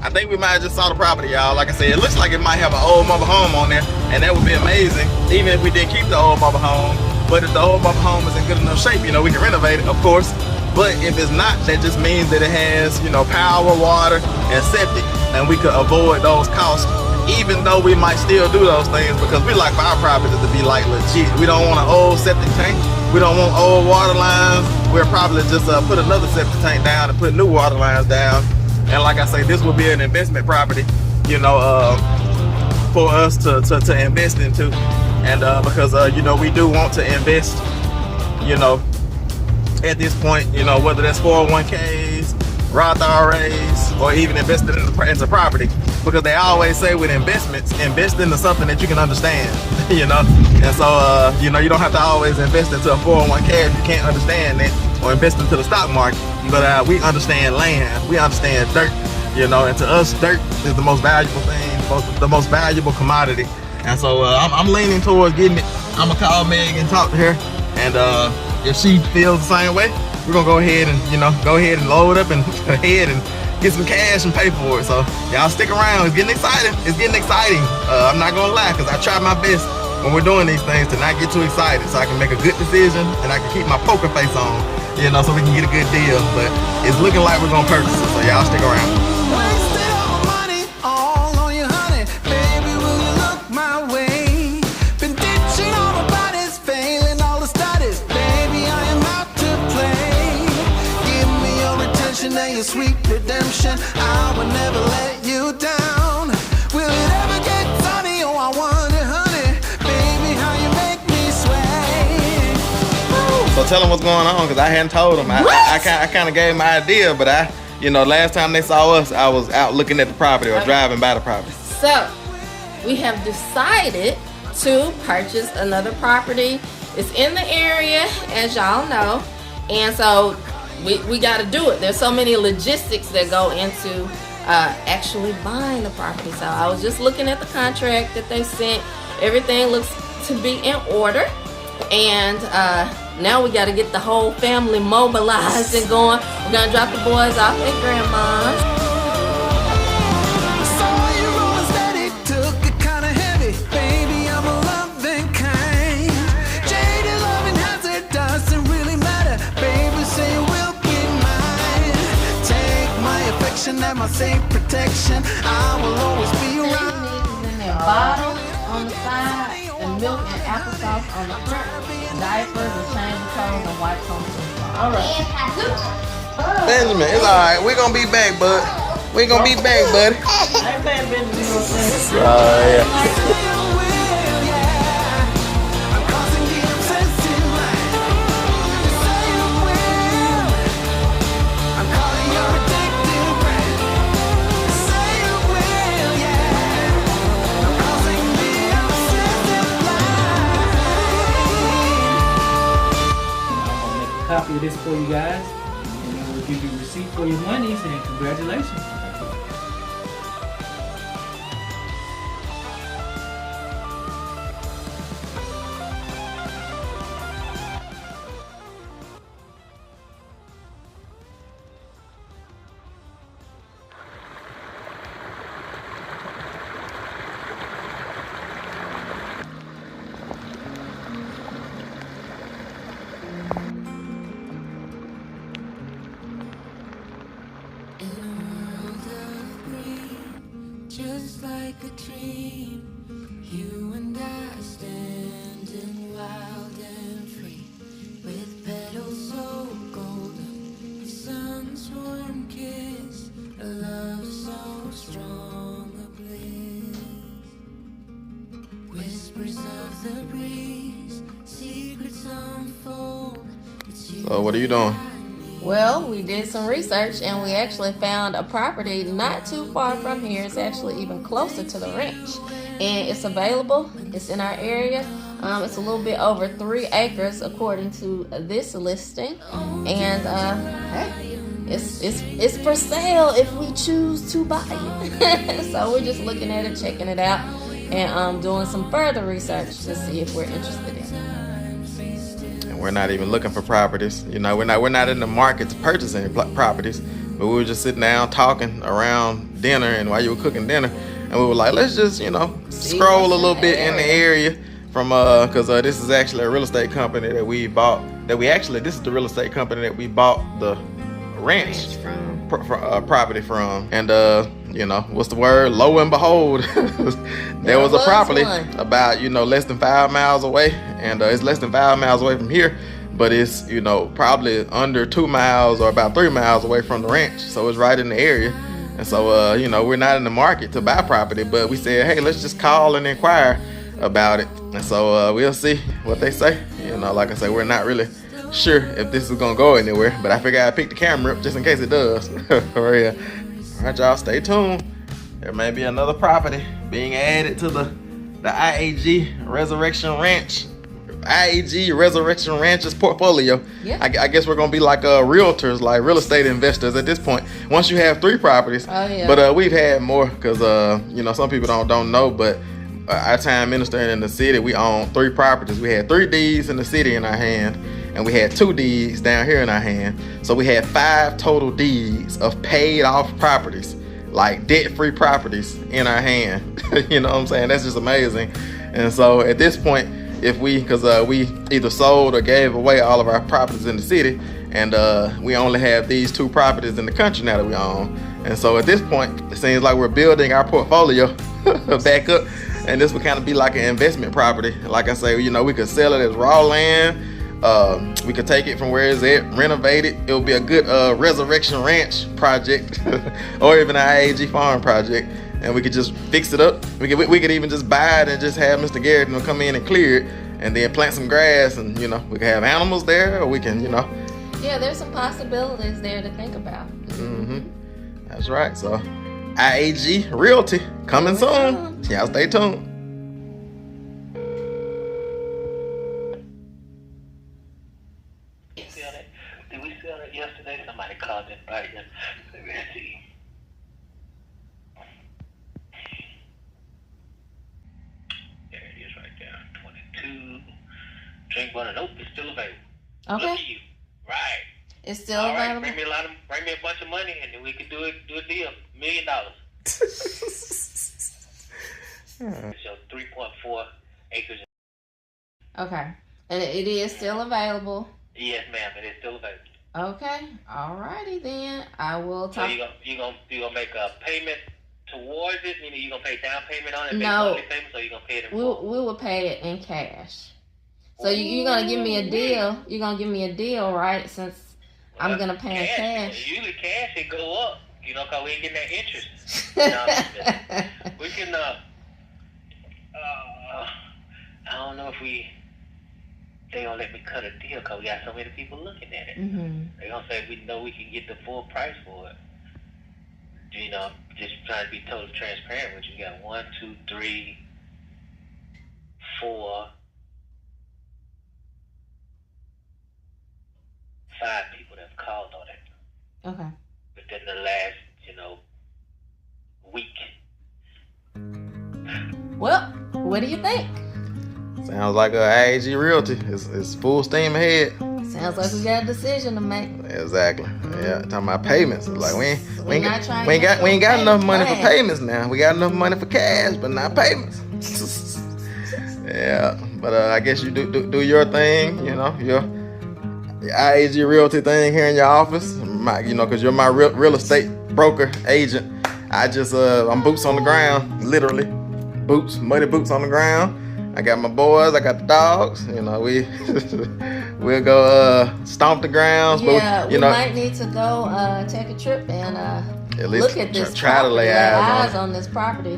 I think we might have just saw the property, y'all. Like I said, it looks like it might have an old mobile home on there, and that would be amazing, even if we didn't keep the old mobile home. But if the old mobile home is in good enough shape, you know, we can renovate it, of course. But if it's not, that just means that it has, you know, power, water, and septic, and we could avoid those costs, even though we might still do those things, because we like for our properties to be like legit. We don't want an old septic tank. We don't want old water lines. We'll probably just put another septic tank down and put new water lines down. And like I say, this will be an investment property, you know, for us to invest into. And because, you know, we do want to invest, you know, at this point, you know, whether that's 401ks, Roth IRAs, or even invested into property, because they always say with investments, invest into something that you can understand, you know. And so, you know, you don't have to always invest into a 401k if you can't understand it, or invest into the stock market. But we understand land, we understand dirt, you know, and to us, dirt is the most valuable thing, the most valuable commodity. And so I'm leaning towards getting it. I'm gonna call Meg and talk to her, and if she feels the same way, we're gonna go ahead and, you know, load up and ahead and get some cash and pay for it. So y'all stick around. It's getting exciting. I'm not gonna lie, because I try my best when we're doing these things to not get too excited, so I can make a good decision and I can keep my poker face on, you know, so we can get a good deal. But it's looking like we're gonna purchase it, so y'all stick around. Sweet redemption, I will never let you down. Will it ever get sunny? Oh, I wonder, honey, baby, how you make me sway. So tell them what's going on, because I hadn't told them. I kind of gave my idea, but you know, last time they saw us, I was out looking at the property or driving by the property. So we have decided to purchase another property. It's in the area, as y'all know, and so we got to do it. There's so many logistics that go into actually buying the property. So I was just looking at the contract that they sent. Everything looks to be in order, and now we got to get the whole family mobilized and going. We're gonna drop the boys off at grandma's. And my safe protection, I will always be around. In their bottle on the side, and milk and applesauce on the front, diapers and change of clothes and wipes on the floor. All right. Benjamin, it's all right. We're gonna be back, bud. We're gonna be back, buddy. I ain't bad, Benjamin. Yeah. Copy of this for you guys, and then we'll give you a receipt for your monies, and congratulations. Just like a dream, you and I standing wild and free, with petals so golden, the sun's warm kiss, a love so strong, a bliss, whispers of the breeze, secrets unfold. So what are you doing? Well, we did some research and we actually found a property not too far from here. It's actually even closer to the ranch, and it's available. It's in our area. It's a little bit over 3 acres according to this listing, and hey, it's for sale if we choose to buy it. So we're just looking at it, checking it out, and doing some further research to see if we're interested in it. We're not even looking for properties. You know, we're not in the market to purchase any properties. But we were just sitting down talking around dinner, and while you were cooking dinner, and we were like, let's just, you know, scroll a little bit in the area from because this is actually a real estate company that we bought. This is the real estate company that we bought the ranch property from. And you know, what's the word? Lo and behold, there was a property about, you know, less than 5 miles away, and it's less than 5 miles away from here, but it's, you know, probably under 2 miles or about 3 miles away from the ranch. So it's right in the area. And so you know, we're not in the market to buy property, but we said, hey, let's just call and inquire about it. And so we'll see what they say. You know, like I said, we're not really sure if this is gonna go anywhere, but I figured I'd pick the camera up just in case it does. For real. All right, y'all, stay tuned. There may be another property being added to the I.A.G Resurrection Ranch. I.A.G Resurrection Ranch's portfolio. Yeah. I guess we're gonna be like realtors, like real estate investors at this point. Once you have 3 properties, but we've had more because you know, some people don't know, but our time ministering in the city, we own 3 properties. We had 3 deeds in the city in our hand, and we had 2 deeds down here in our hand. So we had 5 total deeds of paid off properties, like debt-free properties in our hand. You know what I'm saying? That's just amazing. And so at this point, if because we either sold or gave away all of our properties in the city, and we only have these 2 properties in the country now that we own. And so at this point, it seems like we're building our portfolio back up, and this would kind of be like an investment property. Like I say, you know, we could sell it as raw land. We could take it from where it's at, renovate it. It would be a good Resurrection Ranch project or even an I.A.G farm project, and we could just fix it up. We could even just buy it and just have Mr. Garrett, you know, come in and clear it, and then plant some grass, and, you know, we could have animals there, or we can, you know. Yeah, there's some possibilities there to think about. That's right. So I.A.G Realty coming soon. Y'all stay tuned. Did we sell it yesterday? Somebody called in right here. Let me see. There it is right there. 22. Drink water. Nope, it's still available. Okay. Look at you. Right. It's still All right, available. bring me a bunch of money, and then we can do a deal. $1 million. So 3.4 acres. Okay. And it is still available. Yes, ma'am. It is still available. Okay. Alrighty then. I will So talk. you gonna make a payment towards it? Meaning you gonna pay down payment on it? No. Payment, so you gonna pay it in We full? will pay it in cash. So you're gonna give me a deal. You're gonna give me a deal, right? Since I'm gonna pay in cash. Usually cash it go up, you know, cause we ain't getting that interest. You know, we can. I don't know if they gonna let me cut a deal cause we got so many people looking at it. They gonna say we know we can get the full price for it. You know, just trying to be totally transparent with you. You got 1, 2, 3, 4, 5 people that have called on it. Okay. Within the last, you know, week. Well, what do you think? Sounds like a I.A.G Realty. It's full steam ahead. Sounds like we got a decision to make. Exactly. Yeah. Talking about payments. It's like we ain't got enough money for payments now. We got enough money for cash, but not payments. Yeah. But I guess you do your thing. You know, your I.A.G Realty thing here in your office. You know, because you're my real estate broker agent. I'm boots on the ground, literally. Muddy boots on the ground. I got my boys, I got the dogs. You know, we'll go stomp the grounds. Yeah, but we might need to go take a trip and at least look at this. Try to lay eyes on this property.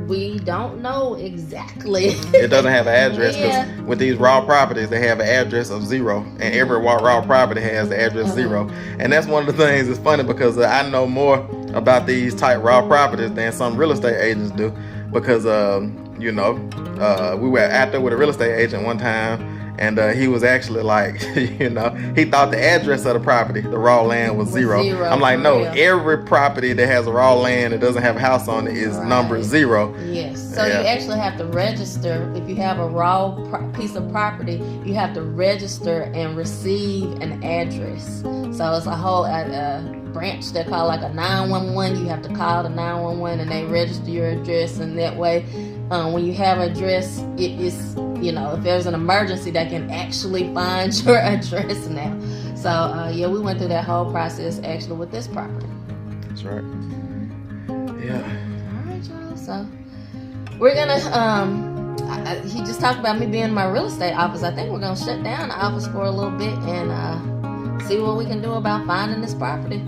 We don't know exactly. It doesn't have an address because Yeah. with these raw properties, they have an address of 0, and every raw property has the address 0. And that's one of the things that's funny because I know more about these type raw properties than some real estate agents do because you know, we were out there with a real estate agent one time, And he was actually like, you know, he thought the address of the property, the raw land, was zero. I'm like, no, every property that has a raw land that doesn't have a house on it is number 0. Yes. So you actually have to register. If you have a raw piece of property, you have to register and receive an address. So it's a whole branch they call like a 911. You have to call the 911 and they register your address, and that way when you have an address, it is, you know, if there's an emergency, they can actually find your address now. So yeah, we went through that whole process actually with this property. That's right. Yeah. All right, y'all. So we're gonna he just talked about me being in my real estate office. I think we're gonna shut down the office for a little bit and see what we can do about finding this property.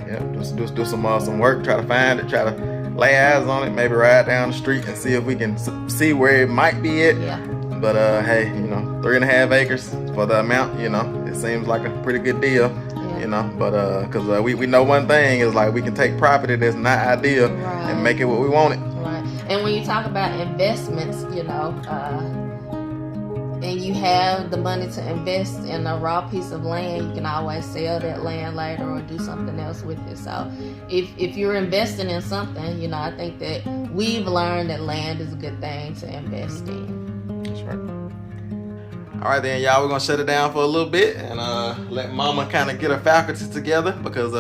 Yeah, just do some work, try to find it, try to lay eyes on it, maybe ride down the street and see if we can see where it might be at. Yeah. But hey, you know, 3.5 acres for the amount, you know, it seems like a pretty good deal. Yeah. You know, but because we know one thing is like we can take property that's not ideal and make it what we want it. Right. And when you talk about investments, you know, and you have the money to invest in a raw piece of land, you can always sell that land later or do something else with it. So if you're investing in something, you know, I think that we've learned that land is a good thing to invest in. That's right. All right then, y'all, we're gonna shut it down for a little bit and let Mama kind of get her faculties together, because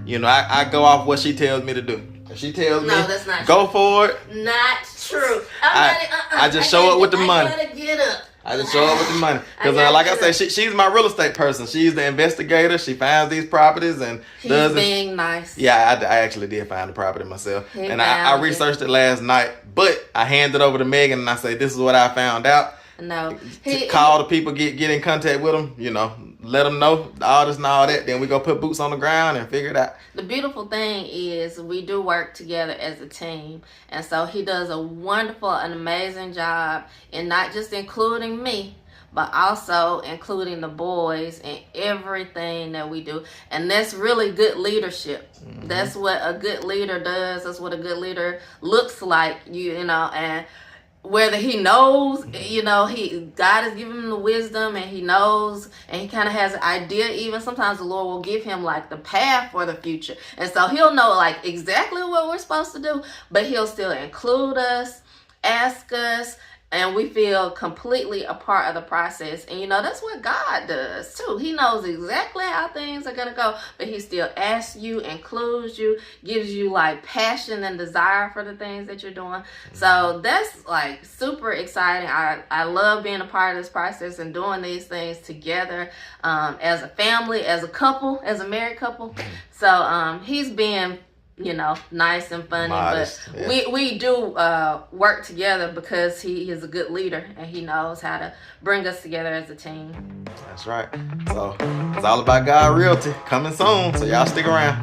you know, I go off what she tells me to do. If she tells me that's not go for it, not true. I just show up with the money. I gotta get up. I just show up with the money. Because like I said, she's my real estate person. She's the investigator. She finds these properties and does it. Being nice. Yeah, I actually did find the property myself. And I researched it last night. But I handed it over to Megan and I say, this is what I found out. No. Call the people, get in contact with them, you know, let them know all this and all that. Then we go put boots on the ground and figure it out. The beautiful thing is we do work together as a team. And so he does a wonderful and amazing job in not just including me, but also including the boys in everything that we do. And that's really good leadership. Mm-hmm. That's what a good leader does. That's what a good leader looks like, you know, and whether he knows, you know, God has given him the wisdom and he knows and he kind of has an idea. Even sometimes the Lord will give him like the path for the future. And so he'll know like exactly what we're supposed to do, but he'll still include us, ask us, and we feel completely a part of the process. And you know, that's what God does too. He knows exactly how things are going to go, but he still asks you, includes you, gives you like passion and desire for the things that you're doing. So that's like super exciting. I love being a part of this process and doing these things together as a family, as a couple, as a married couple. So he's being, you know, nice and funny, modest, but yeah. we do work together because he is a good leader and he knows how to bring us together as a team. That's right. So it's all about God Realty coming soon, so y'all stick around.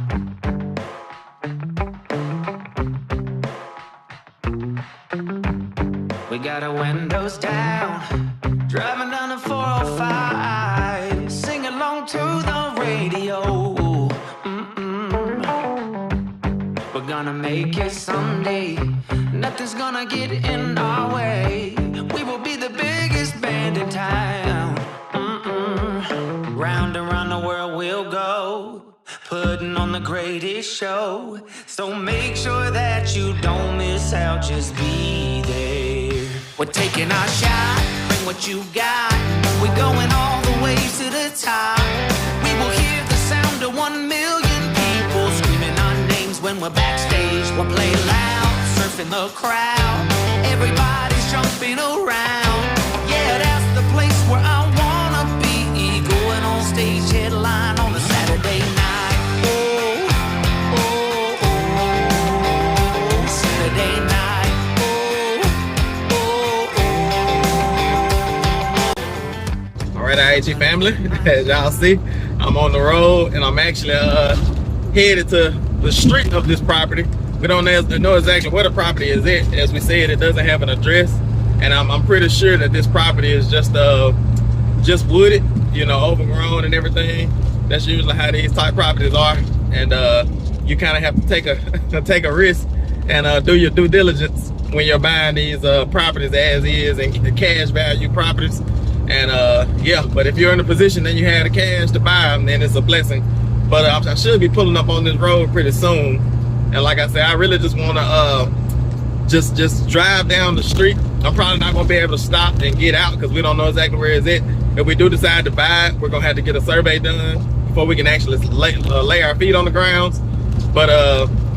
We got our windows down, driving down the 405, sing along to the radio. We're gonna make it someday. Nothing's gonna get in our way. We will be the biggest band in town. Round and round the world we'll go, putting on the greatest show. So make sure that you don't miss out, just be there. We're taking our shot, bring what you got. We're going all the way to the top. We will hear the sound of 1 million people screaming our names when we're backstage. We'll play loud, surfing the crowd. Everybody's jumping around. Yeah, that's the place where I wanna be. Going on stage, headline on a Saturday night. Oh, oh, oh, Saturday night. Oh, oh, oh. All right, I.A.G family, as y'all see, I'm on the road and I'm actually headed to the street of this property. We don't know exactly where the property is at. As we said, it doesn't have an address, and I'm pretty sure that this property is just wooded, you know, overgrown and everything. That's usually how these type properties are, and you kind of have to take a risk and do your due diligence when you're buying these properties as is and cash value properties. And yeah, but if you're in a position and you have the cash to buy them, then it's a blessing. But I should be pulling up on this road pretty soon. And like I said, I really just want to just drive down the street. I'm probably not going to be able to stop and get out because we don't know exactly where it's at. If we do decide to buy it, we're going to have to get a survey done before we can actually lay our feet on the grounds. But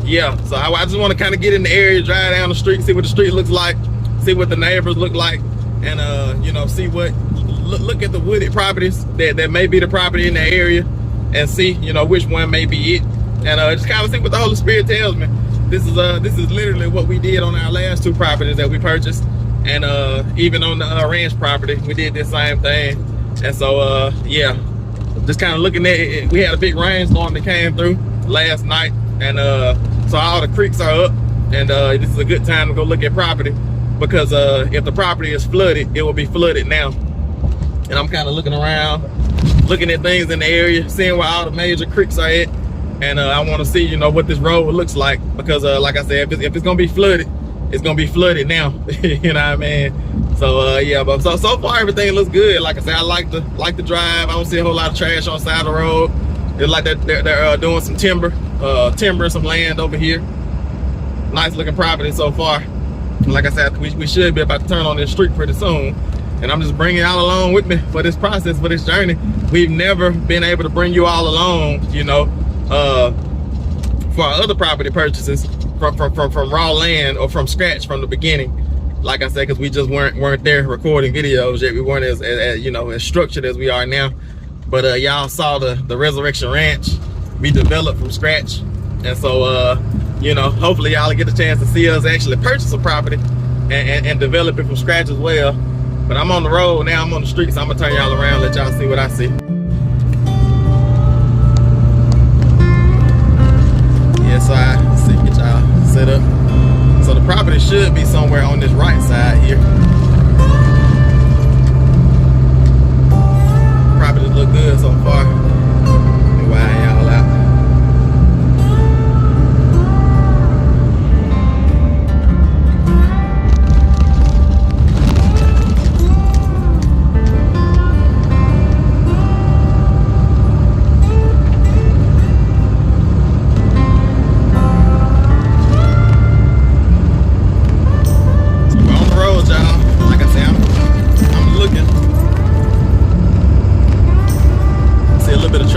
yeah, so I just want to kind of get in the area, drive down the street, see what the street looks like, see what the neighbors look like, and you know, see what, look at the wooded properties that may be the property in the area, and see, you know, which one may be it, and just kind of see what the Holy Spirit tells me. This is literally what we did on our last 2 properties that we purchased, and even on the ranch property we did the same thing. And so yeah, just kind of looking at it. We had a big rainstorm that came through last night, and so all the creeks are up, and this is a good time to go look at property, because if the property is flooded, it will be flooded now. And I'm kind of looking around, looking at things in the area, seeing where all the major creeks are at, and I want to see, you know, what this road looks like, because like I said, if it's gonna be flooded, it's gonna be flooded now. You know what I mean? So yeah, but so far everything looks good. Like I said, I like the drive. I don't see a whole lot of trash on the side of the road. It's like they're doing some timbering some land over here. Nice looking property so far. And like I said, we should be about to turn on this street pretty soon. And I'm just bringing y'all along with me for this process, for this journey. We've never been able to bring you all along, you know, for our other property purchases from raw land or from scratch from the beginning. Like I said, because we just weren't there recording videos yet. We weren't as you know, as structured as we are now. But y'all saw the Resurrection Ranch we developed from scratch. And so you know, hopefully y'all get a chance to see us actually purchase a property and develop it from scratch as well. But I'm on the road now, I'm on the street, so I'm gonna turn y'all around, let y'all see what I see. Yeah, so let's see, get y'all set up. So the property should be somewhere on this right side here. Properties look good so far. Let me widen y'all out.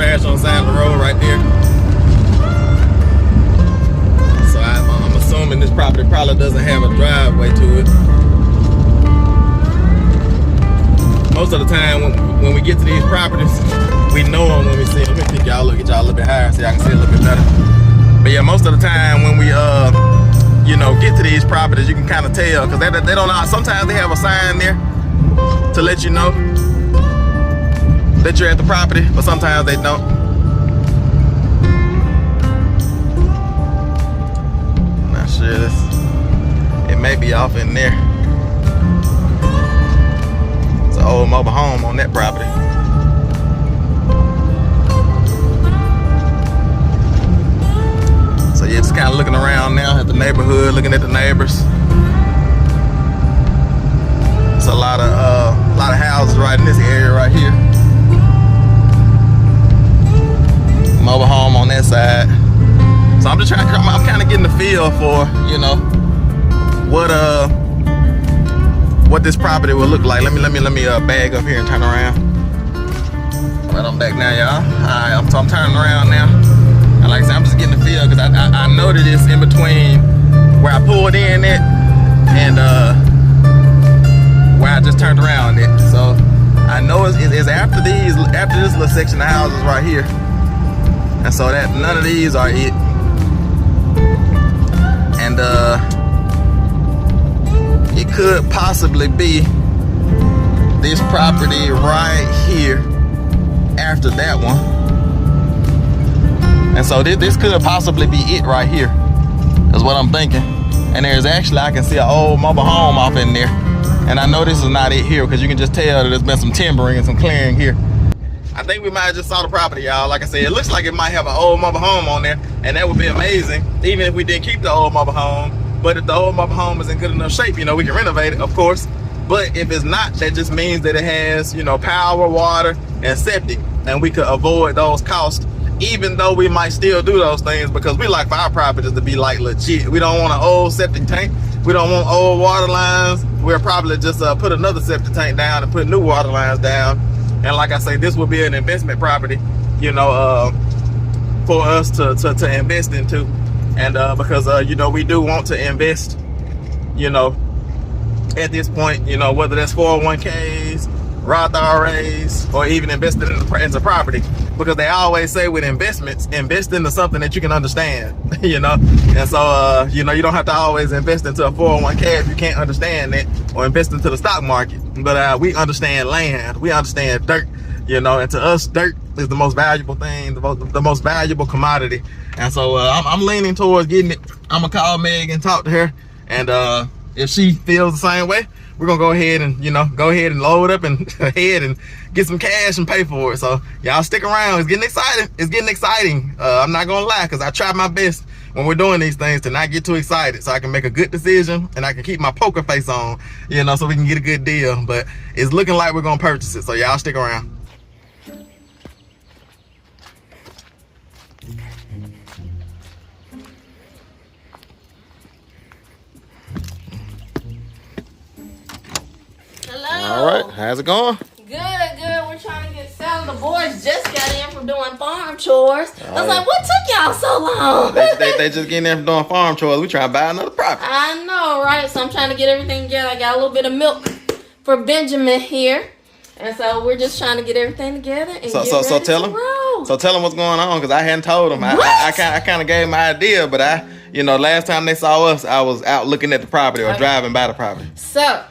On the side of the road right there. So I'm assuming this property probably doesn't have a driveway to it. Most of the time when we get to these properties, we know them when we see them. Let me pick y'all, look at y'all a little bit higher so y'all can see a little bit better. But yeah, most of the time when we you know, get to these properties, you can kind of tell, because they don't know. Sometimes they have a sign there to let you know that you're at the property, but sometimes they don't. Not sure it may be off in there. It's an old mobile home on that property. So yeah, just kind of looking around now at the neighborhood, looking at the neighbors. It's a lot of houses right in this area right here. Mobile home on that side. So I'm just trying to come. I'm kind of getting the feel for, you know, what this property will look like. Let me bag up here and turn around. Right, I'm back now, y'all. Alright, I'm turning around now. And like I said, I'm just getting the feel, because I know that it's in between where I pulled in at and where I just turned around at. So I know it's after this little section of houses right here. And so that none of these are it. And it could possibly be this property right here after that one. And so this could possibly be it right here, is what I'm thinking. And there's actually, I can see an old mobile home off in there. And I know this is not it here, because you can just tell that there's been some timbering and some clearing here. I think we might have just saw the property, y'all. Like I said, it looks like it might have an old mobile home on there, and that would be amazing, even if we didn't keep the old mobile home. But if the old mobile home is in good enough shape, you know, we can renovate it, of course. But if it's not, that just means that it has, you know, power, water, and septic, and we could avoid those costs, even though we might still do those things, because we like for our properties to be like legit. We don't want an old septic tank. We don't want old water lines. We'll probably just put another septic tank down and put new water lines down. And like I say, this will be an investment property, you know, for us to invest into. And because, you know, we do want to invest, you know, at this point, you know, whether that's 401ks, Roth IRAs, or even investing into property, because they always say with investments, invest into something that you can understand, you know. And so, you know, you don't have to always invest into a 401k if you can't understand it, or invest into the stock market. But we understand land, we understand dirt, you know, and to us, dirt is the most valuable thing, the most valuable commodity. And so I'm leaning towards getting it. I'm gonna call Meg and talk to her, and if she feels the same way, we're gonna go ahead and, you know, load up and ahead and get some cash and pay for it. So y'all stick around. It's getting exciting. It's getting exciting. I'm not gonna lie, because I try my best when we're doing these things to not get too excited, so I can make a good decision and I can keep my poker face on, you know, so we can get a good deal. But it's looking like we're gonna purchase it, so y'all stick around. All right, how's it going? Good. We're trying to get settled. The boys just got in from doing farm chores. I was like, what took y'all so long? they just getting in from doing farm chores. We trying to buy another property. I know, right? So I'm trying to get everything together. I got a little bit of milk for Benjamin here. And so we're just trying to get everything together and so tell him. roll. So tell him what's going on, because I hadn't told him. I kind of gave him my idea, but you know, last time they saw us, I was out looking at the property or driving by the property. So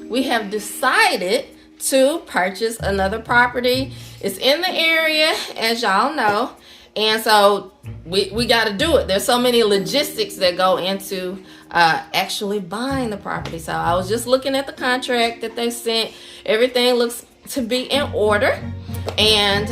we have decided to purchase another property. It's in the area, as y'all know, and so we got to do it. There's so many logistics that go into actually buying the property. So I was just looking at the contract that they sent. Everything looks to be in order, and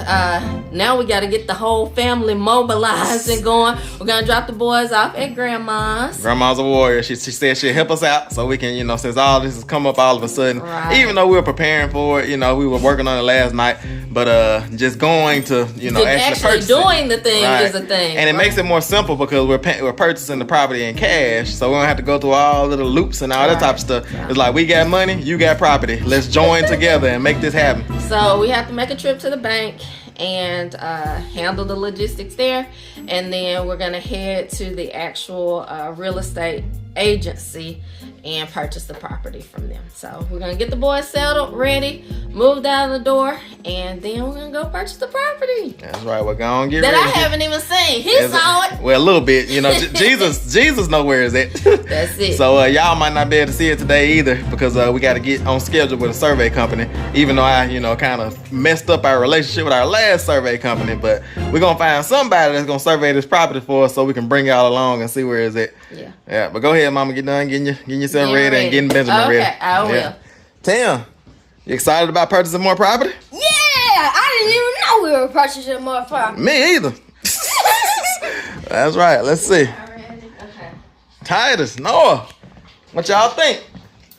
now we got to get the whole family mobilized and going. We're gonna drop the boys off at grandma's. Grandma's a warrior. She said she'll help us out so we can, you know, since all this has come up all of a sudden, right. Even though we were preparing for it, you know, we were working on it last night, but just going to, you know, actually doing the thing right. is a thing, and it makes it more simple because we're purchasing the property in cash, so we don't have to go through all the loops and all that type of stuff. It's like, we got money, you got property, let's join together and make this happen. So we have to make a trip to the bank and handle the logistics there, and then we're gonna head to the actual real estate agency and purchase the property from them. So we're gonna get the boys settled, ready, moved out of the door, and then we're gonna go purchase the property. That's right. We're gonna get that ready. I haven't even seen. He saw it. Well, a little bit. You know, Jesus know where it's at. That's it. So y'all might not be able to see it today either, because we got to get on schedule with a survey company. Even though I, you know, kind of messed up our relationship with our last survey company, but we're gonna find somebody that's gonna survey this property for us so we can bring y'all along and see where it's at. Yeah. Yeah. But go ahead, Mama. Get done getting yourself ready and getting Benjamin ready. Okay, I will. Yeah. Tim, you excited about purchasing more property? Yeah, I didn't even know we were purchasing more property. Me either. That's right. Let's see. Okay. Titus, Noah, what y'all think?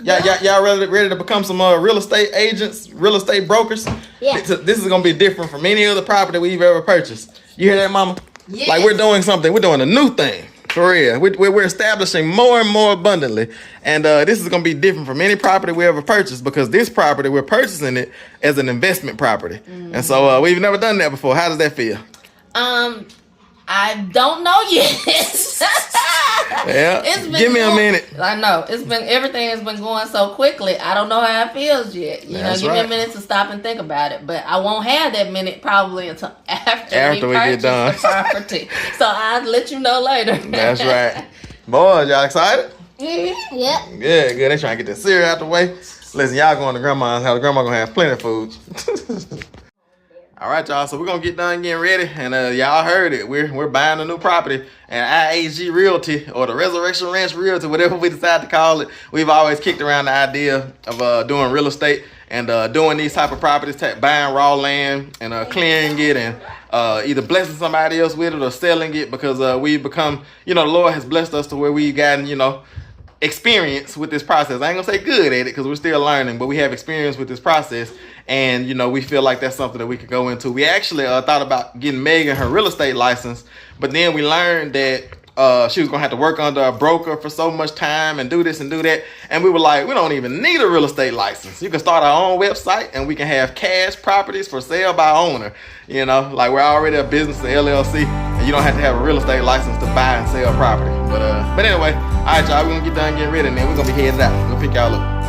Y'all ready to become some real estate agents, real estate brokers? Yeah. This is gonna be different from any other property we've ever purchased. You hear that, Mama? Yes. Like, we're doing something. We're doing a new thing. For real. We're establishing more and more abundantly. And this is going to be different from any property we ever purchased, because this property, we're purchasing it as an investment property. Mm-hmm. And so we've never done that before. How does that feel? I don't know yet. Yeah. Give me a minute. I know. Everything has been going so quickly. I don't know how it feels yet. You know, give me a minute to stop and think about it. But I won't have that minute probably until after we get done. The property. So I'll let you know later. That's right. Boys, y'all excited? Mm-hmm. Yeah. Good. They trying to get the cereal out the way. Listen, y'all going to grandma's house. Grandma gonna have plenty of food. All right, y'all. So we're gonna get done getting ready, and y'all heard it. We're buying a new property, and I.A.G Realty, or the Resurrection Ranch Realty, whatever we decide to call it. We've always kicked around the idea of doing real estate and doing these type of properties, buying raw land and clearing it, and either blessing somebody else with it or selling it, because we've become, you know, the Lord has blessed us to where we've gotten, you know, experience with this process. I ain't gonna say good at it because we're still learning, but we have experience with this process, and you know, we feel like that's something that we could go into. We actually thought about getting Megan her real estate license, but then we learned that she was gonna have to work under a broker for so much time and do this and do that, and we were like, we don't even need a real estate license. You can start our own website and we can have cash properties for sale by owner. You know, like we're already a business, a LLC, and you don't have to have a real estate license to buy and sell property. But anyway, all right, y'all, we're gonna get done getting ready, and then we're gonna be headed out. We'll pick y'all up.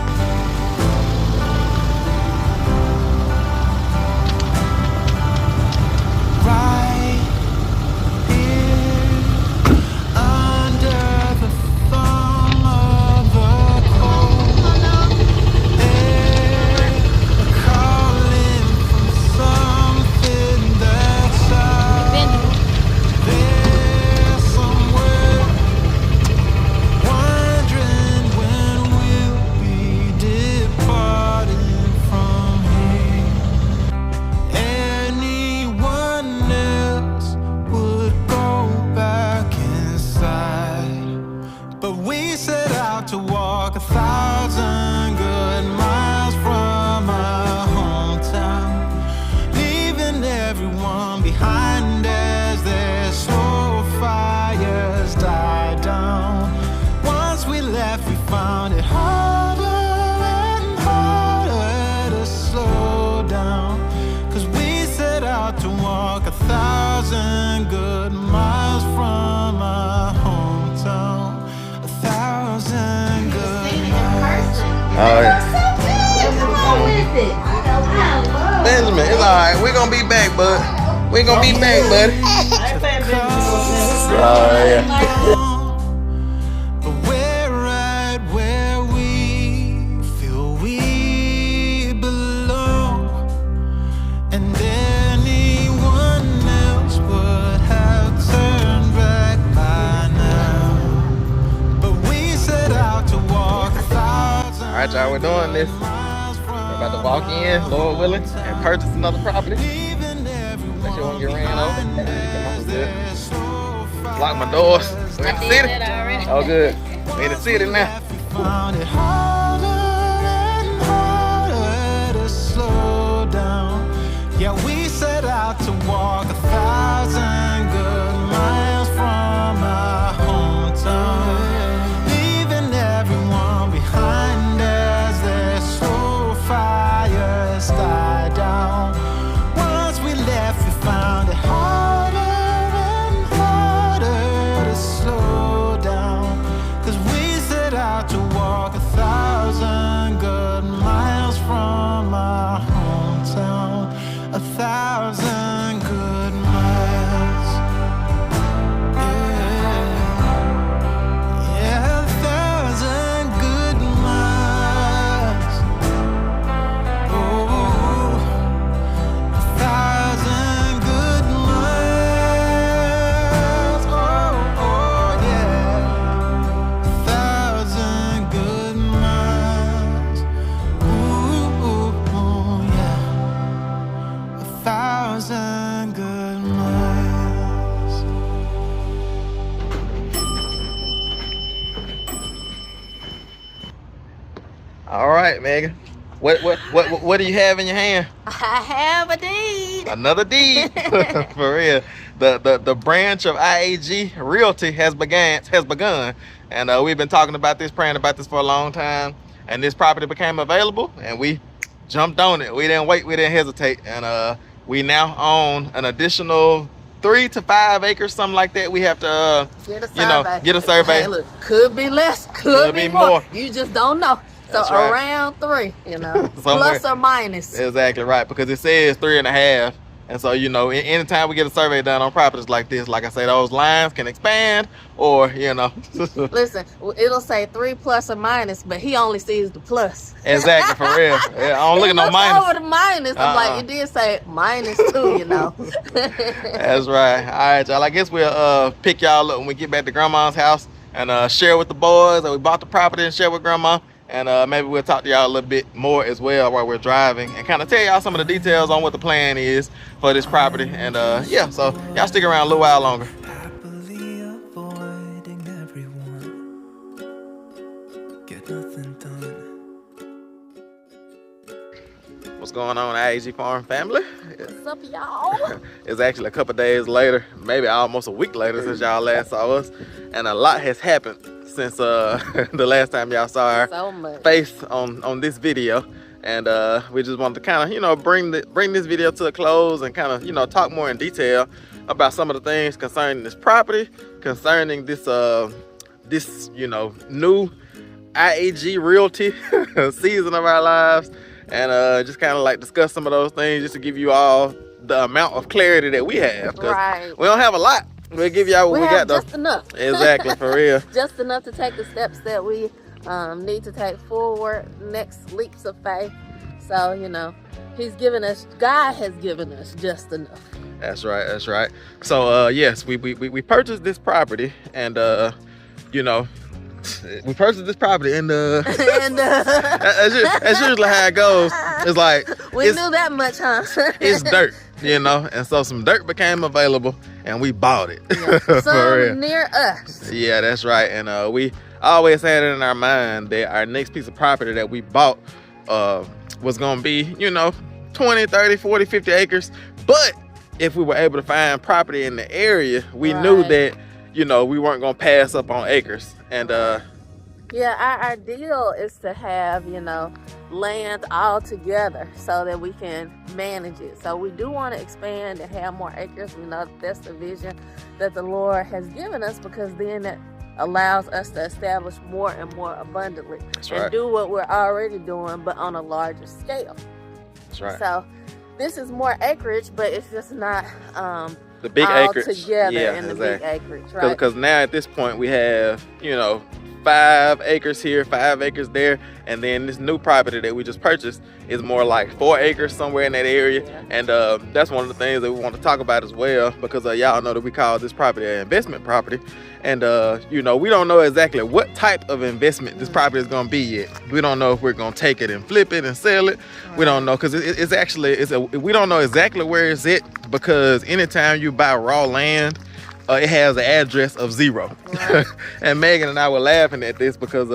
Oh, yeah. Benjamin, it's alright. We're gonna be back, bud. We're gonna be back, buddy. Oh, yeah. But we're right where we feel we belong, and anyone else would have turned back by now. But we set out to walk 1,000. All right, y'all, we're doing this. We're about to walk in, Lord willing, and purchase another property. Unless you want to get ran over. Good. Lock my doors. We're in the city. Oh, good. We're in the city now. Found it harder and harder to slow down. Yeah, we set out to walk 1,000 good miles from our hometown, leaving everyone behind as their slow fires die down. Once we left, we found it harder and harder to slow down, 'cause we set out to walk 1,000 good miles from our hometown. 1,000 good miles. Yeah, 1,000 good miles. Oh, 1,000 good miles. Oh, yeah. 1,000 good miles. Ooh, yeah. 1,000 good miles. All right, Megan. What do you have in your hand? I have a deed. Another deed. For real. The branch of I.A.G Realty has begun. And we've been talking about this, praying about this for a long time. And this property became available, and we jumped on it. We didn't wait, we didn't hesitate. And we now own an additional 3 to 5 acres, something like that. We have to Get a survey. get a survey. Hey, look, could be less, could be more. You just don't know. So That's right. around 3, you know, Somewhere. plus or minus. Exactly right, because it says 3.5. And so, you know, anytime we get a survey done on properties like this, like I say, those lines can expand, or, you know. Listen, it'll say 3 plus or minus, but he only sees the plus. Exactly, for real. Yeah, I don't look at no looks minus. over the minus. I'm like, it did say -2, you know. That's right. All right, y'all. I guess we'll pick y'all up when we get back to Grandma's house and share with the boys that we bought the property and share with Grandma. And maybe we'll talk to y'all a little bit more as well while we're driving and kind of tell y'all some of the details on what the plan is for this property. And yeah, so y'all stick around a little while longer. Happily avoiding everyone. nothing done. What's going on, I.A.G Farm family? What's up, y'all? It's actually a couple days later, maybe almost a week later since y'all last saw us, and a lot has happened since the last time y'all saw our So much. face on this video. And we just wanted to kind of, you know, bring this video to a close and kind of, you know, talk more in detail about some of the things concerning this property, concerning this you know, new I.A.G realty season of our lives, and just kind of like discuss some of those things just to give you all the amount of clarity that we have, because Right. we don't have a lot. We'll give y'all what we got though. Just enough. Exactly, for real. Just enough to take the steps that we need to take forward, next leaps of faith. So, you know, God has given us just enough. That's right, that's right. So yes, we purchased this property, and you know, we purchased this property, and And that's usually how it goes. It's like we knew that much, huh? it's dirt, you know, and so some dirt became available, and we bought it. Yeah. For Some real. near us. Yeah, that's right. And we always had it in our mind that our next piece of property that we bought was gonna be, you know, 20, 30, 40, 50 acres. But if we were able to find property in the area, we knew Right. that, you know, we weren't gonna pass up on acres. And Yeah, our ideal is to have, you know, land all together so that we can manage it. So we do want to expand and have more acres. We know that's the vision that the Lord has given us, because then it allows us to establish more and more abundantly That's and right. do what we're already doing, but on a larger scale. that's right. So this is more acreage, but it's just not The big all acreage. together Yeah, in the exactly. big acreage, right? Because now at this point we have, you know, 5 acres here, 5 acres there, and then this new property that we just purchased is more like 4 acres somewhere in that area. Yeah. And that's one of the things that we want to talk about as well, because y'all know that we call this property an investment property, and you know, we don't know exactly what type of investment this property is going to be yet. We don't know if we're going to take it and flip it and sell it. We don't know, because it's actually we don't know exactly where it's at, because anytime you buy raw land, it has an address of 0. Right. And Megan and I were laughing at this because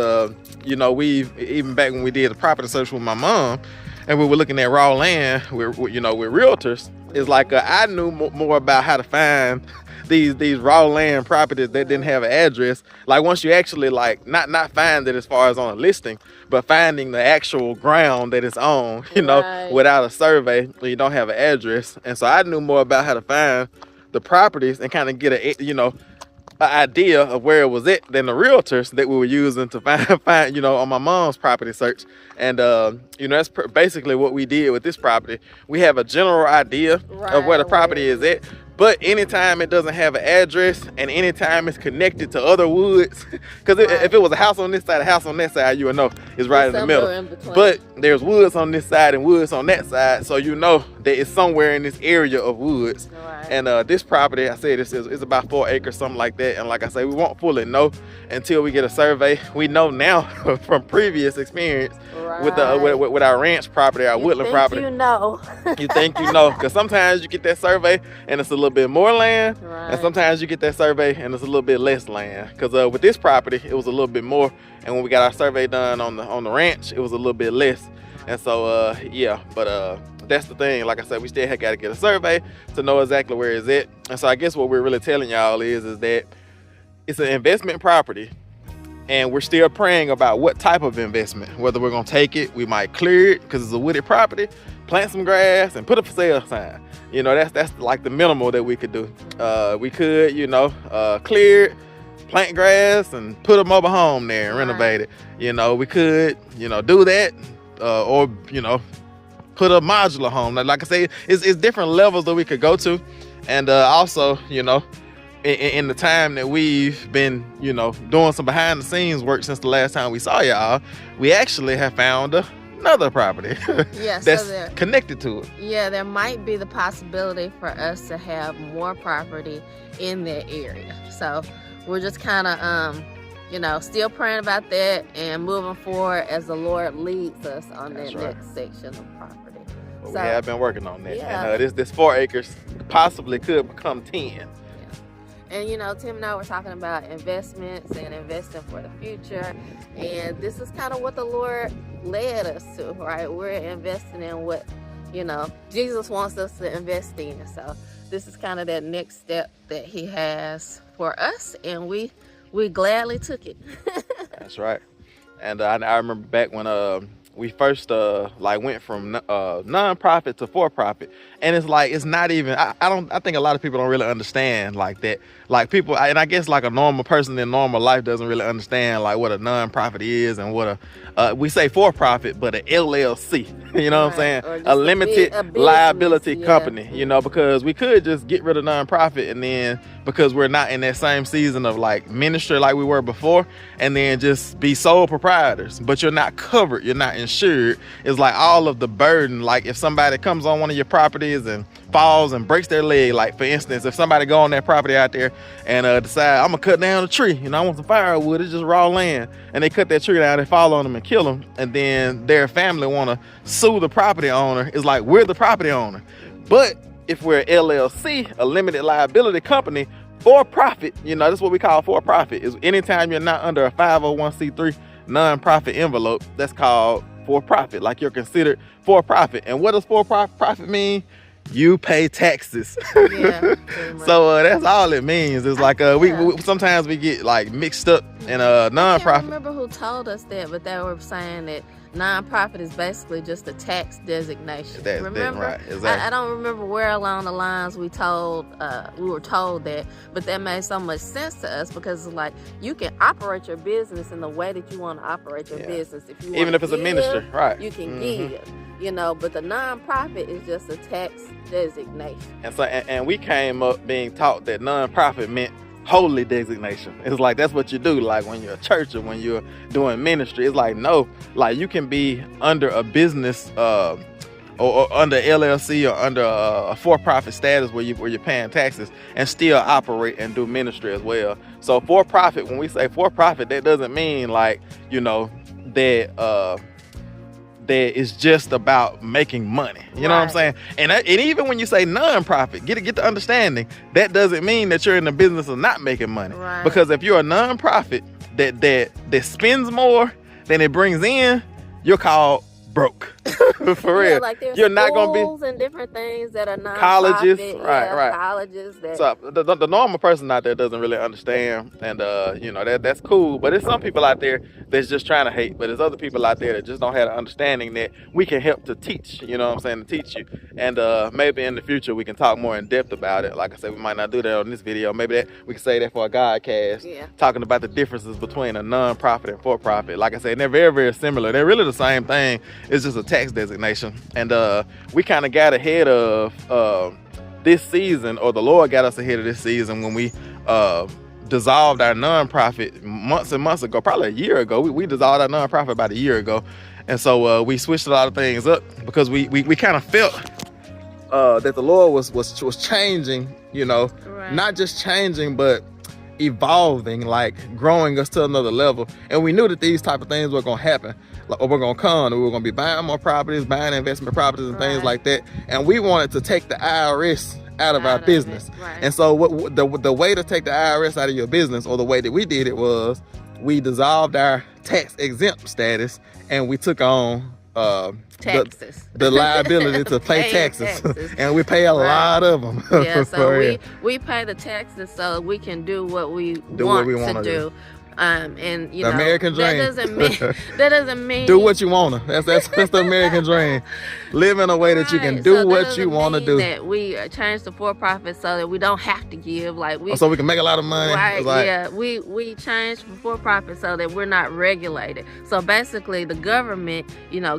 you know, even back when we did the property search with my mom, and we were looking at raw land with, you know, with realtors, it's like I knew more about how to find these raw land properties that didn't have an address. Like once you actually like not find it as far as on a listing, but finding the actual ground that it's on, you know, Right. without a survey, when you don't have an address. And so I knew more about how to find the properties and kind of get a, you know, an idea of where it was at than the realtors that we were using to find, you know, on my mom's property search. And you know, that's basically what we did with this property. We have a general idea of where the property is at, but anytime it doesn't have an address, and anytime it's connected to other woods, because if it was a house on this side, a house on that side, you would know it's right in the middle. In between. But there's woods on this side and woods on that side, so you know that it's somewhere in this area of woods. Right. And this property, I said, it's about 4 acres, something like that. And like I say, we won't fully know until we get a survey. We know now from previous experience with our ranch property, our woodland property. You know. You think you know, because sometimes you get that survey and it's a little bit more land, Right. and sometimes you get that survey and it's a little bit less land. Because with this property, it was a little bit more, and when we got our survey done on the ranch, it was a little bit less. And so yeah, but that's the thing. Like I said, we still got to get a survey to know exactly where it's at. And so I guess what we're really telling y'all is that it's an investment property, and we're still praying about what type of investment. Whether we're gonna take it, we might clear it because it's a wooded property, plant some grass, and put a for sale sign. You know, that's like the minimal that we could do. We could, you know, clear it, plant grass, and put a mobile home there and renovate it. You know, we could, you know, do that, or you know, put a modular home. Like I say, it's different levels that we could go to, and also, you know, in the time that we've been, you know, doing some behind the scenes work since the last time we saw y'all, we actually have found another property Yeah, that's connected to it. Yeah, there might be the possibility for us to have more property in that area. So we're just kind of, you know, still praying about that and moving forward as the Lord leads us on That's that right. next section of property. But So- we have been working on that. Yeah. And this 4 acres possibly could become 10. And Tim and I were talking about investments and investing for the future, and this is kind of what the Lord led us to, right? We're investing in what Jesus wants us to invest in. So this is kind of that next step that He has for us, and we gladly took it. That's right. And I remember back when we first went from non-profit to for-profit, and it's not even, I think a lot of people don't really understand like that. Like people, and I guess like a normal person in normal life doesn't really understand like what a non-profit is and what we say for-profit, but an LLC, you know what I'm saying? A limited liability company, because we could just get rid of non-profit, and then because we're not in that same season of like ministry like we were before, and then just be sole proprietors, but you're not covered, you're not insured. It's like all of the burden, like if somebody comes on one of your properties and falls and breaks their leg, like for instance, if somebody go on that property out there and decide, I'm gonna cut down a tree, I want some firewood, it's just raw land, and they cut that tree down, they fall on them and kill them, and then their family want to sue the property owner, it's like we're the property owner. But if we're LLC, a limited liability company, for profit, that's what we call for profit, is anytime you're not under a 501c3 non-profit envelope, that's called for profit, like you're considered for profit. And what does for profit mean? You pay taxes. Yeah, so that's all it means. It's like we sometimes we get like mixed up in a non-profit. I can't remember who told us that, but they were saying that non-profit is basically just a tax designation. Remember? Right, exactly. I don't remember where along the lines we were told that, but that made so much sense to us, because it's like you can operate your business in the way that you want to operate your business. If you even if it's a ministry, right? You can give, but the non-profit is just a tax designation. And so, and we came up being taught that non-profit meant holy designation. It's like that's what you do, like when you're a church or when you're doing ministry. It's like, no, like you can be under a business or under LLC or under a for-profit status where you're paying taxes and still operate and do ministry as well. So for-profit, when we say for-profit, that doesn't mean like that it's just about making money. You know what I'm saying? And even when you say non-profit, get the understanding, that doesn't mean that you're in the business of not making money. Right. Because if you're a non-profit that spends more than it brings in, you're called broke. For real. Like there's you're not gonna be and different things that are non-profit. Colleges, right. Colleges. So the normal person out there doesn't really understand, and that's cool. But there's some people out there that's just trying to hate. But there's other people out there that just don't have the understanding that we can help to teach. You know what I'm saying? To teach you, and maybe in the future we can talk more in depth about it. Like I said, we might not do that on this video. Maybe that we can say that for a GodCast, talking about the differences between a non-profit and for-profit. Like I said, they're very, very similar. They're really the same thing. It's just a tax designation. And we kind of got ahead of this season, or the Lord got us ahead of this season when we dissolved our nonprofit months and months ago, probably a year ago. We dissolved our nonprofit about a year ago. And so we switched a lot of things up because we kind of felt that the Lord was changing, not just changing, but evolving, like growing us to another level. And we knew that these type of things were going to happen, or we're going to come, and we were going to be buying more properties, buying investment properties and things like that. And we wanted to take the IRS out of our business. And so the way to take the IRS out of your business, or the way that we did it, was we dissolved our tax exempt status and we took on taxes. The liability to pay taxes. And we pay a lot of them. Yeah, so we pay the taxes so we can do what we want to do. And the American dream. That doesn't mean do what you wanna. That's the American dream. Live in a way that you can do what you wanna do. That we changed the for-profit so that we don't have to give, so we can make a lot of money. Right. We changed for-profit so that we're not regulated. So basically, the government,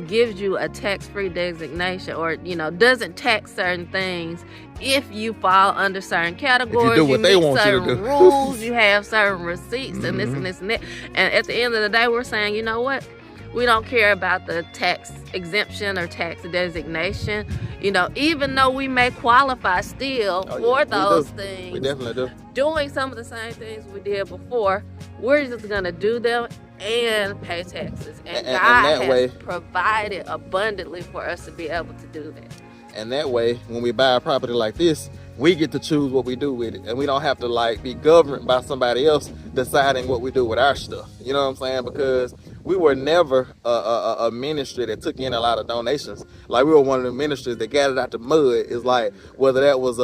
gives you a tax-free designation, or doesn't tax certain things. If you fall under certain categories, you meet certain rules, you have certain receipts, and this and this and that. And at the end of the day, we're saying, you know what? We don't care about the tax exemption or tax designation. Even though we may qualify still for those things. We definitely do. Doing some of the same things we did before, we're just going to do them and pay taxes. And God has provided abundantly for us to be able to do that. And that way, when we buy a property like this, we get to choose what we do with it, and we don't have to like be governed by somebody else deciding what we do with our stuff. You know what I'm saying? Because we were never a ministry that took in a lot of donations. Like, we were one of the ministries that gathered out the mud. It's like, whether that was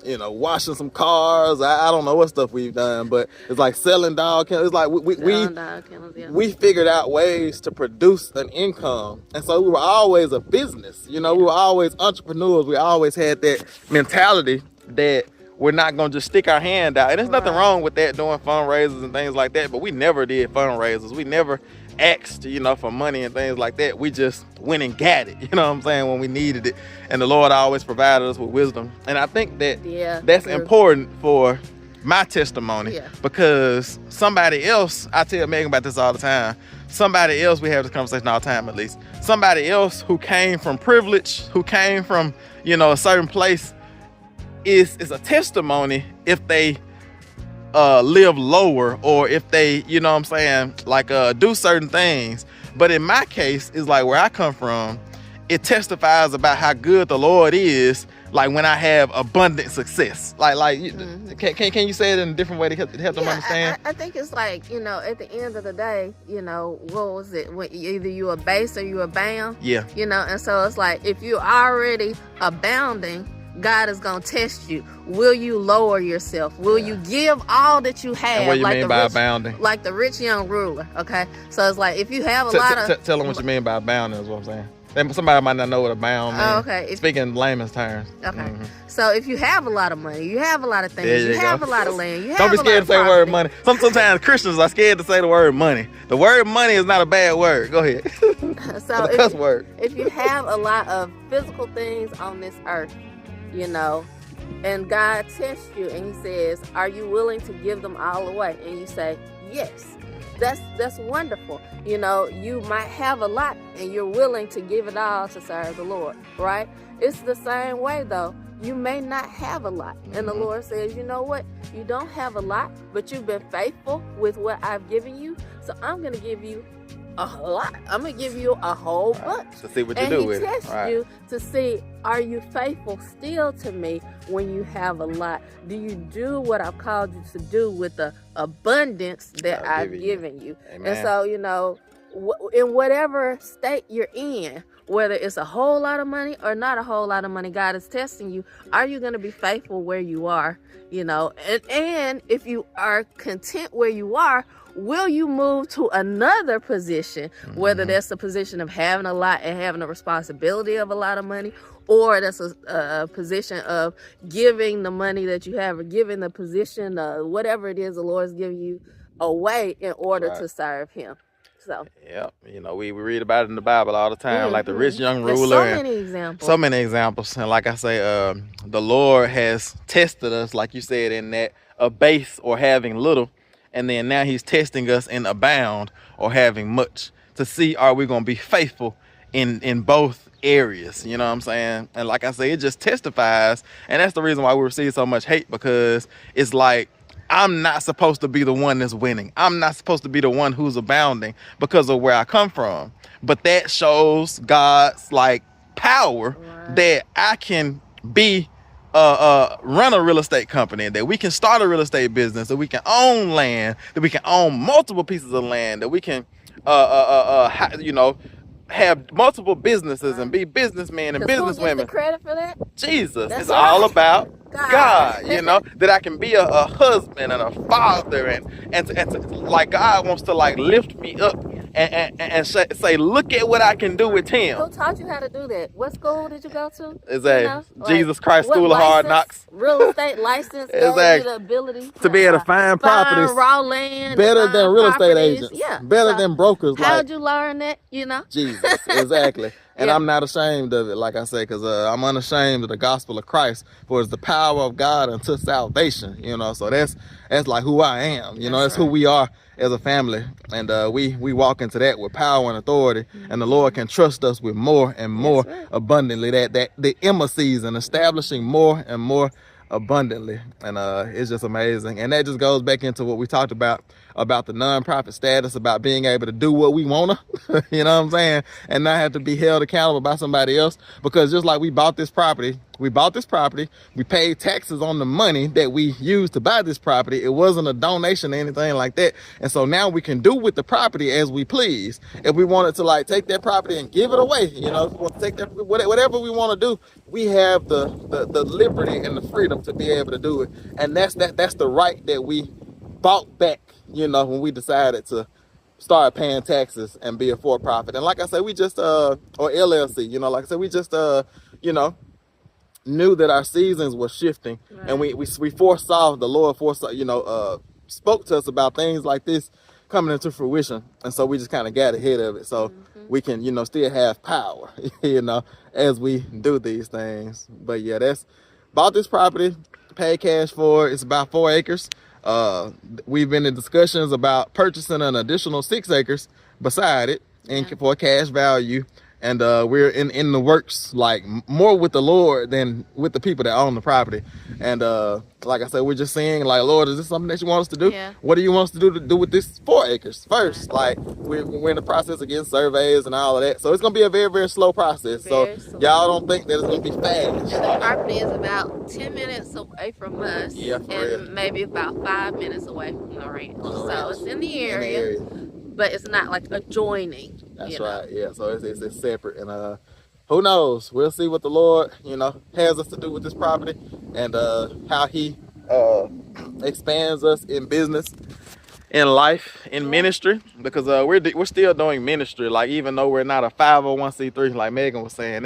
washing some cars, I don't know what stuff we've done, but it's like selling dog kennels. It's like we figured out ways to produce an income, and so we were always a business. We were always entrepreneurs. We always had that mentality that we're not gonna just stick our hand out, and there's nothing wrong with that, doing fundraisers and things like that. But we never did fundraisers. We never asked, for money and things like that. We just went and got it, when we needed it. And the Lord always provided us with wisdom. And I think that that's important for my testimony, because somebody else, I tell Megan about this all the time, somebody else, we have this conversation all the time at least, somebody else who came from privilege, who came from, a certain place, is a testimony if they live lower, or if they, do certain things. But in my case, it's like where I come from, it testifies about how good the Lord is, like when I have abundant success. Can you say it in a different way to help them understand? I think it's like, at the end of the day, what was it? When either you abase or you abound. Yeah. And so it's like, if you're already abounding, God is going to test you. Will you lower yourself? Will you give all that you have? And what you mean by abounding? Like the rich young ruler, okay? So it's like, if you have a lot of... Tell them what you mean by abounding is what I'm saying. Somebody might not know what abound means. Oh, okay. Speaking in layman's terms. Okay. Mm-hmm. So if you have a lot of money, you have a lot of things, you have a lot of land, you have Don't be scared to say the word money. Sometimes Christians are scared to say the word money. The word money is not a bad word. Go ahead. So it's a cuss word. If you have a lot of physical things on this earth, and God tests you and he says, are you willing to give them all away? And you say, yes. That's wonderful. You might have a lot and you're willing to give it all to serve the Lord, right? It's the same way though. You may not have a lot. And the Lord says, you know what? You don't have a lot, but you've been faithful with what I've given you. So I'm going to give you a lot. I'm going to give you a whole bunch. To see what you do with it. And he tests you to see, are you faithful still to me when you have a lot? Do you do what I've called you to do with the abundance that I've given you? Amen. And so, in whatever state you're in, whether it's a whole lot of money or not a whole lot of money, God is testing you. Are you going to be faithful where you are? And if you are content where you are, will you move to another position, whether that's the position of having a lot and having a responsibility of a lot of money, or that's a position of giving the money that you have, or giving the position, whatever it is the Lord's giving you, away in order to serve him. So we read about it in the Bible all the time, like the rich young ruler. There's so many examples. And like I say, the Lord has tested us, like you said, in that abase or having little. And then now he's testing us in abound or having much, to see, are we going to be faithful in both areas? You know what I'm saying? And like I say, it just testifies. And that's the reason why we receive so much hate, because it's like, I'm not supposed to be the one that's winning. I'm not supposed to be the one who's abounding because of where I come from. But that shows God's power, that I can be run a real estate company, that we can start a real estate business, that we can own land, that we can own multiple pieces of land, that we can have multiple businesses and be businessmen and businesswomen. Who gets the credit for that? Jesus. It's all about God, that I can be a husband and a father, and like God wants to lift me up and say, look at what I can do with him. Who taught you how to do that? What school did you go to? Exactly. Jesus Christ School of Hard Knocks. Real estate license. Exactly. The ability to be able to find properties, raw land, better than real estate agents. Better than brokers. How'd you learn that? Jesus. Exactly. And I'm not ashamed of it, like I say, because I'm unashamed of the gospel of Christ, for it's the power of God unto salvation, so that's like who I am, that's who we are as a family, and we walk into that with power and authority, and the Lord can trust us with more and more abundantly, that the Emma season, establishing more and more abundantly, and it's just amazing. And that just goes back into what we talked about about the nonprofit status, about being able to do what we wanna, you know what I'm saying, and not have to be held accountable by somebody else. Because just like we bought this property, we paid taxes on the money that we used to buy this property. It wasn't a donation or anything like that. And so now we can do with the property as we please. If we wanted to like take that property and give it away, you know, if we want to take that, whatever we want to do, we have the liberty and the freedom to be able to do it. And that's the right that we bought back, you know, when we decided to start paying taxes and be a for-profit. And like I said, we just or LLC, you know, like I said, we just you know, knew that our seasons were shifting, right. And we foresaw, the Lord foresaw, you know, spoke to us about things like this coming into fruition, and so we just kind of got ahead of it, so we can, you know, still have power, you know, as we do these things. But yeah, that's bought this property, paid cash for it. It's about 4 acres. We've been in discussions about purchasing an additional 6 acres beside it, and for cash value. And we're in the works, like more with the Lord than with the people that own the property. And like I said, we're just saying, like, Lord, is this something that you want us to do? Yeah. What do you want us to do with this 4 acres first? Like we're in the process of getting surveys and all of that. So it's gonna be a very, very slow process. Very slow. Y'all don't think that it's gonna be fast. And the property is about 10 minutes away from us, and maybe about 5 minutes away from the ranch. So it's in the area. But it's not like adjoining. That's right. Yeah. So it's separate, and who knows? We'll see what the Lord, you know, has us to do with this property, and how He expands us in business, in life, in ministry, because we're still doing ministry. Like, even though we're not a 501c3, like Megan was saying,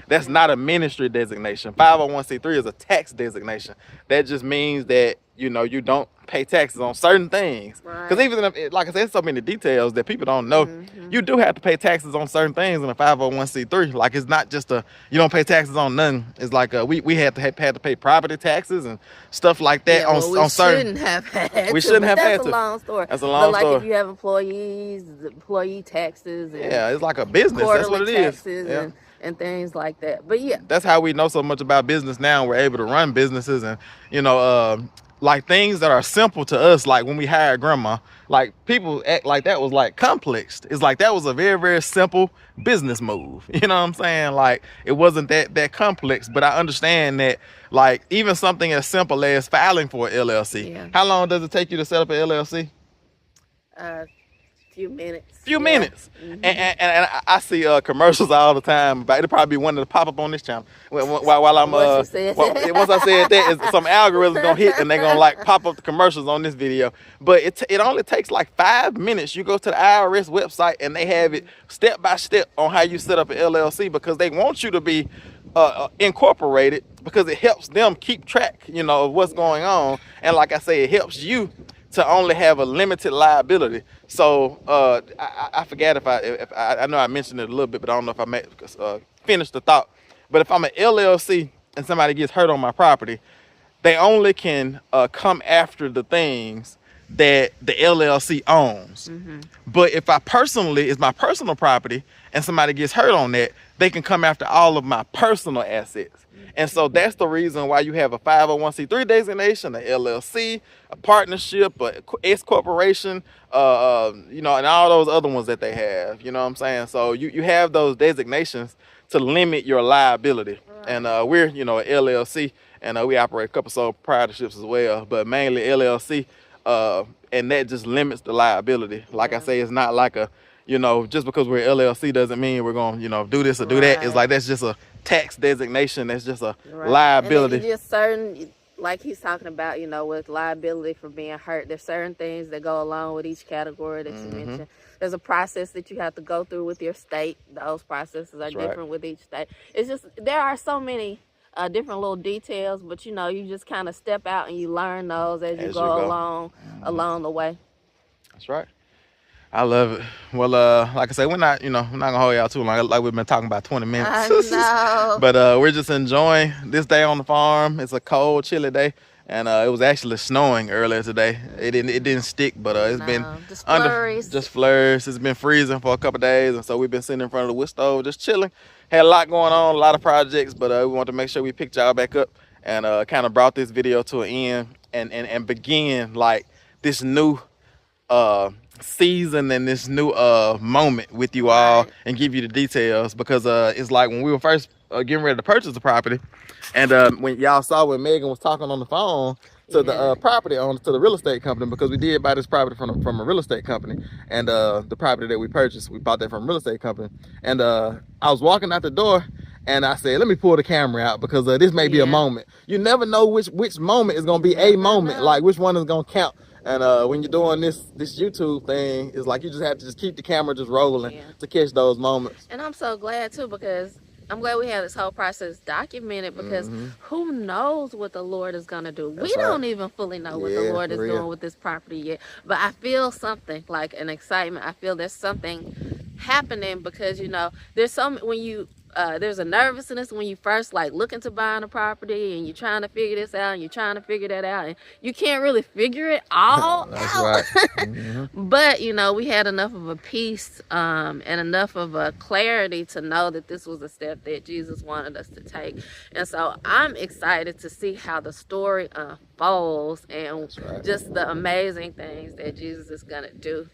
that's not a ministry designation. 501c3 is a tax designation. That just means that, you know, you don't pay taxes on certain things. Because even if, like I said, so many details that people don't know, you do have to pay taxes on certain things in a 501c3. Like, it's not just you don't pay taxes on nothing. It's like we had to pay property taxes and stuff like that on certain. We shouldn't have had. We shouldn't have had to. That's a long story. That's a long story. Like if you have employees, employee taxes. And it's like a business. That's what it is. And things like that. But yeah, that's how we know so much about business now. We're able to run businesses, and you know, like things that are simple to us, like when we hired grandma, like people act like that was like complex. It's like that was a very, very simple business move. You know what I'm saying? Like, it wasn't that complex, but I understand that, like, even something as simple as filing for an LLC. Yeah. How long does it take you to set up an LLC? Few minutes. And I see commercials all the time about it'll probably be one that pop up on this channel while I'm once I said that, some algorithm's gonna hit and they're gonna like pop up the commercials on this video. But it only takes like 5 minutes. You go to the IRS website and they have it step by step on how you set up an LLC, because they want you to be incorporated, because it helps them keep track, you know, of what's going on. And like I say, it helps you to only have a limited liability. So I forgot if I know I mentioned it a little bit, but I don't know if I finished the thought. But if I'm an LLC and somebody gets hurt on my property, they only can come after the things that the LLC owns. But if it's my personal property and somebody gets hurt on that, they can come after all of my personal assets. And so that's the reason why you have a 501c3 designation, a LLC, a partnership, a S corporation, you know, and all those other ones that they have. You know what I'm saying? So you have those designations to limit your liability. And we're, you know, an LLC, and we operate a couple sole proprietorships as well, but mainly LLC, and that just limits the liability. Like I say, it's not like a, you know, just because we're LLC doesn't mean we're going to, you know, do this or do that. It's like, that's just a tax designation. That's just a liability. And just certain, like he's talking about, you know, with liability for being hurt, there's certain things that go along with each category that you mentioned. There's a process that you have to go through with your state. Those processes are different with each state. It's just, there are so many different little details, but you know, you just kind of step out and you learn those as you go along the way. That's right. I love it. Well, like I said, we're not gonna hold y'all too long. Like we've been talking about 20 minutes. I know. But we're just enjoying this day on the farm. It's a cold, chilly day, and it was actually snowing earlier today. It didn't stick, but it's been just flurries. Just flurries. It's been freezing for a couple of days, and so we've been sitting in front of the wood stove, just chilling. Had a lot going on, a lot of projects, but we wanted to make sure we picked y'all back up and kind of brought this video to an end and begin like this new season and this new moment with you all and give you the details, because it's like when we were first getting ready to purchase the property, and when y'all saw when Megan was talking on the phone to the property owner, to the real estate company, because we did buy this property from a real estate company, and the property that we purchased, we bought that from a real estate company, and I was walking out the door and I said, let me pull the camera out, because this may be a moment. You never know which moment is gonna be a moment, like which one is gonna count. And when you're doing this YouTube thing, it's like you just have to just keep the camera just rolling to catch those moments. And I'm so glad too, because I'm glad we have this whole process documented, because who knows what the Lord is going to do. We don't even fully know what the Lord is doing with this property yet. But I feel something, like an excitement. I feel there's something happening, because, you know, there's some, when you, there's a nervousness when you first like looking to buying a property and you're trying to figure this out and you're trying to figure that out, and you can't really figure it all out. But you know, we had enough of a peace and enough of a clarity to know that this was a step that Jesus wanted us to take. And so I'm excited to see how the story unfolds, and just the amazing things that Jesus is gonna do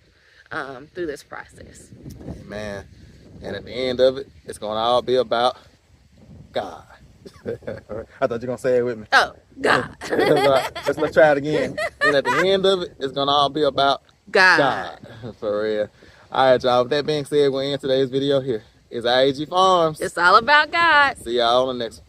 through this process. Amen. And at the end of it, it's going to all be about God. I thought you were going to say it with me. Oh, God. Let's try it again. And at the end of it, it's going to all be about God. For real. All right, y'all. With that being said, we'll end today's video here. It's I.A.G Farms. It's all about God. See y'all on the next one.